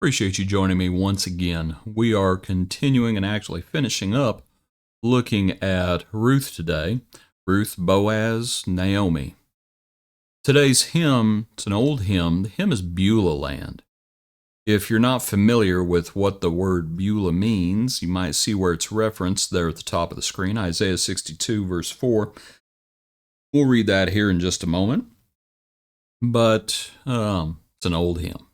Appreciate you joining me once again. We are continuing and actually finishing up looking at Ruth today. Ruth, Boaz, Naomi. Today's hymn, it's an old hymn. The hymn is Beulah Land. If you're not familiar with what the word Beulah means, you might see where it's referenced there at the top of the screen, Isaiah 62, verse 4. We'll read that here in just a moment. But it's an old hymn.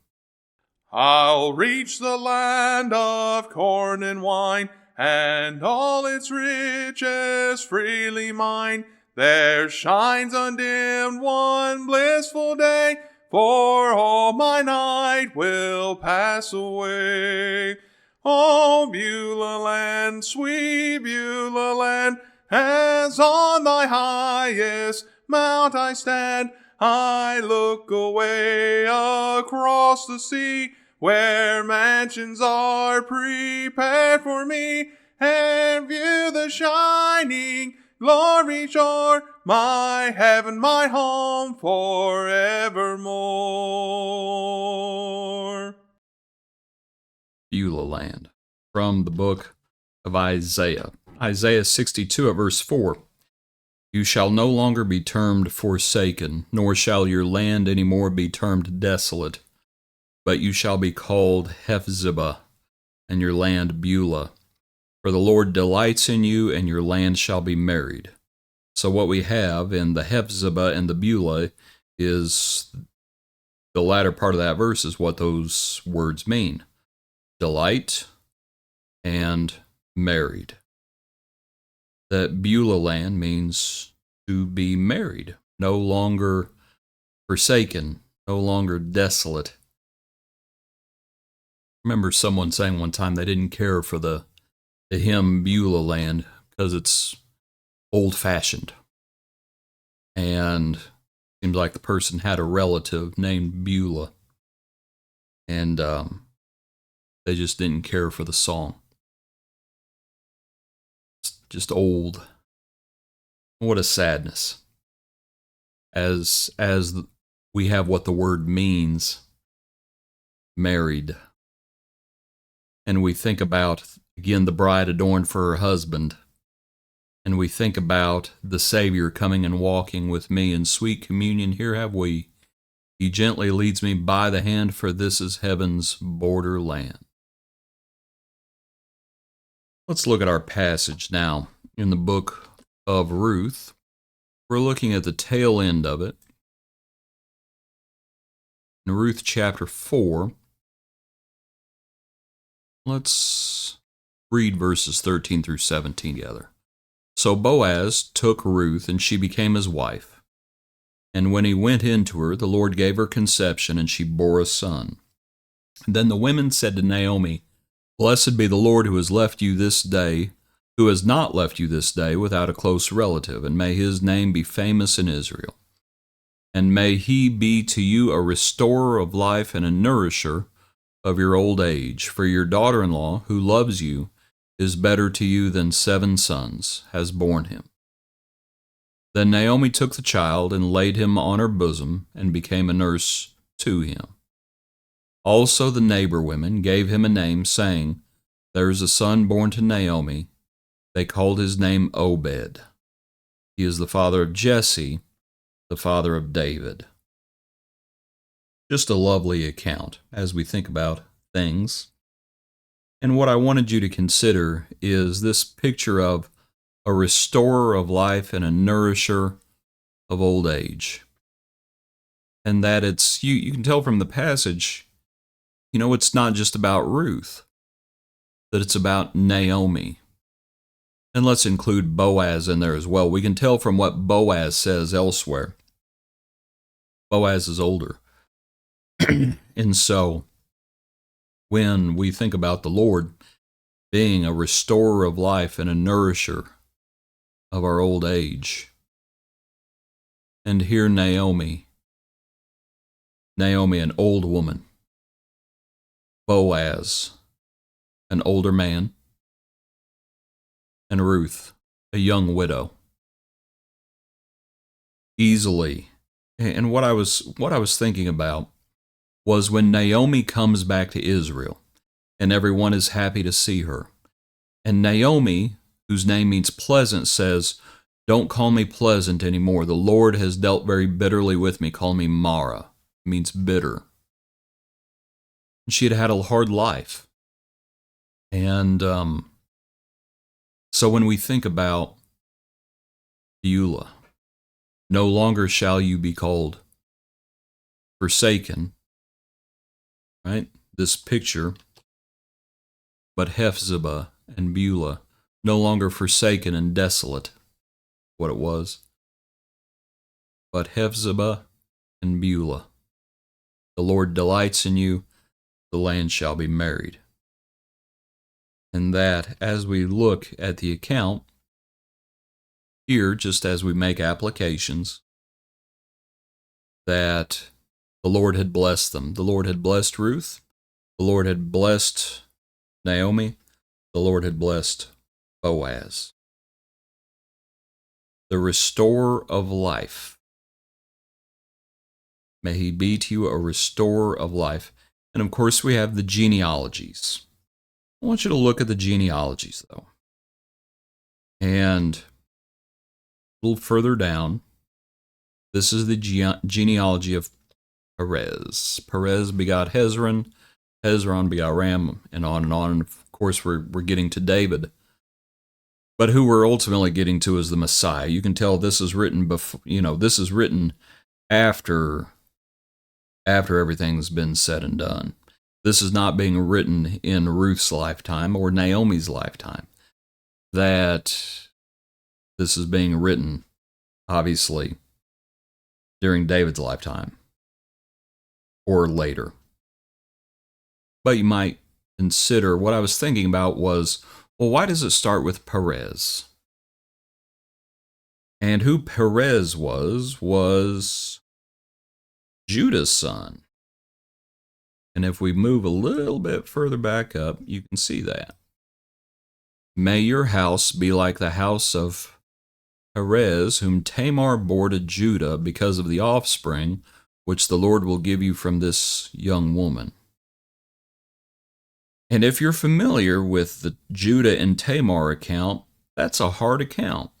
I'll reach the land of corn and wine, and all its riches freely mine. There shines undimmed one blissful day, for all my night will pass away. Oh, Beulah Land, sweet Beulah Land, as on thy highest mount I stand, I look away across the sea, where mansions are prepared for me, and view the shining glory shore, my heaven, my home forevermore. Beulah Land, from the book of Isaiah. Isaiah 62 at verse 4. You shall no longer be termed forsaken, nor shall your land any more be termed desolate, but you shall be called Hephzibah, and your land Beulah. For the Lord delights in you, and your land shall be married. So what we have in the Hephzibah and the Beulah is the latter part of that verse is what those words mean. Delight and married. That Beulah land means to be married, no longer forsaken, no longer desolate. I remember someone saying one time they didn't care for the hymn Beulah Land because it's old-fashioned. And it seems like the person had a relative named Beulah. And they just didn't care for the song. It's just old. What a sadness. As we have what the word means, married. And we think about, again, the bride adorned for her husband. And we think about the Savior coming and walking with me in sweet communion. Here have we. He gently leads me by the hand, for this is heaven's borderland. Let's look at our passage now in the book of Ruth. We're looking at the tail end of it. In Ruth chapter 4, let's read verses 13 through 17 together. So Boaz took Ruth, and she became his wife. And when he went in to her, the Lord gave her conception, and she bore a son. And then the women said to Naomi, Blessed be the Lord who has left you this day, who has not left you this day without a close relative, and may his name be famous in Israel. And may he be to you a restorer of life and a nourisher of your old age. For your daughter-in-law, who loves you, is better to you than 7 sons, has borne him. Then Naomi took the child and laid him on her bosom and became a nurse to him. Also the neighbor women gave him a name, saying, There is a son born to Naomi. They called his name Obed. He is the father of Jesse, the father of David. Just a lovely account as we think about things. And what I wanted you to consider is this picture of a restorer of life and a nourisher of old age. And that it's, you can tell from the passage, it's not just about Ruth, that it's about Naomi. And let's include Boaz in there as well. We can tell from what Boaz says elsewhere. Boaz is older. And so, when we think about the Lord being a restorer of life and a nourisher of our old age, and here Naomi, an old woman, Boaz, an older man, and Ruth, a young widow. Easily. And what I was thinking about was when Naomi comes back to Israel, and everyone is happy to see her. And Naomi, whose name means pleasant, says, "Don't call me pleasant anymore. The Lord has dealt very bitterly with me. Call me Mara." It means bitter. She had had a hard life. And so when we think about Beulah, no longer shall you be called forsaken, right? This picture, but Hephzibah and Beulah, no longer forsaken and desolate, what it was. But Hephzibah and Beulah, the Lord delights in you, the land shall be married. And that, as we look at the account, here, just as we make applications, that the Lord had blessed them. The Lord had blessed Ruth. The Lord had blessed Naomi. The Lord had blessed Boaz. The restorer of life. May he be to you a restorer of life. And of course, we have the genealogies. I want you to look at the genealogies, though. And a little further down, this is the genealogy of Perez. Perez begot Hezron. Hezron begot Ram, and on and on. And of course, we're getting to David. But who we're ultimately getting to is the Messiah. You can tell this is written before, this is written after everything's been said and done. This is not being written in Ruth's lifetime or Naomi's lifetime. That this is being written, obviously, during David's lifetime or later. But you might consider, what I was thinking about was, well, why does it start with Perez? And who Perez was Judah's son. And if we move a little bit further back up, you can see that. May your house be like the house of Perez, whom Tamar bore to Judah because of the offspring which the Lord will give you from this young woman. And if you're familiar with the Judah and Tamar account, that's a hard account.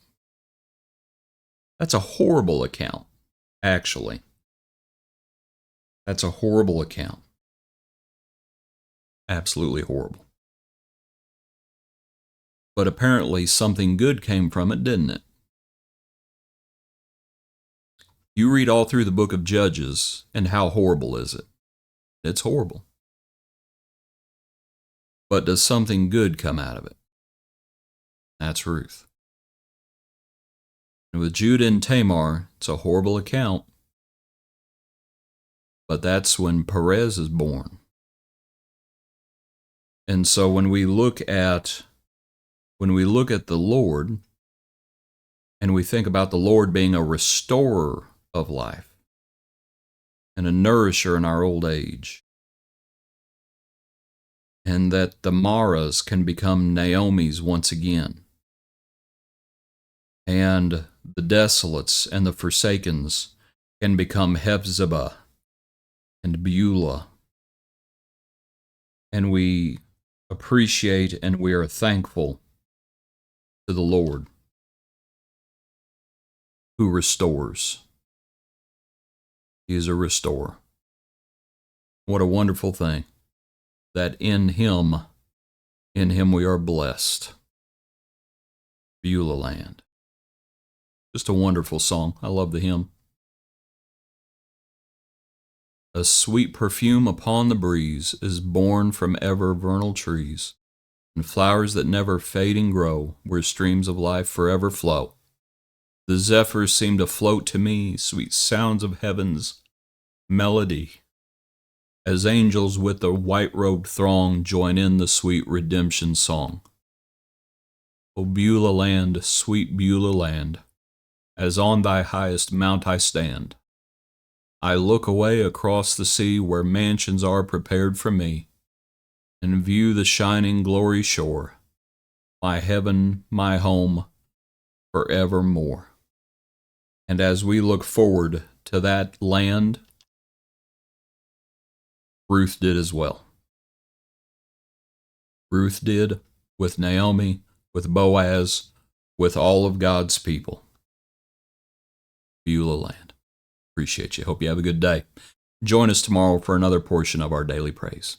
That's a horrible account, actually. That's a horrible account. Absolutely horrible. But apparently something good came from it, didn't it? You read all through the book of Judges, and how horrible is it? It's horrible. But does something good come out of it? That's Ruth. And with Judah and Tamar, it's a horrible account. But that's when Perez is born. And so when we look at the Lord, and we think about the Lord being a restorer of life and a nourisher in our old age, and that the Maras can become Naomi's once again, and the desolates and the forsakens can become Hephzibah and Beulah, and we appreciate and we are thankful to the Lord who restores. He is a restorer. What a wonderful thing that in Him we are blessed. Beulah Land. Just a wonderful song. I love the hymn. A sweet perfume upon the breeze is born from ever vernal trees, and flowers that never fading grow, where streams of life forever flow. The zephyrs seem to float to me, sweet sounds of heaven's melody, as angels with the white-robed throng join in the sweet redemption song. O Beulah Land, sweet Beulah Land, as on thy highest mount I stand, I look away across the sea where mansions are prepared for me, and view the shining glory shore, my heaven, my home, forevermore. And as we look forward to that land, Ruth did as well. Ruth did with Naomi, with Boaz, with all of God's people. Beulah Land. Appreciate you. Hope you have a good day. Join us tomorrow for another portion of our daily praise.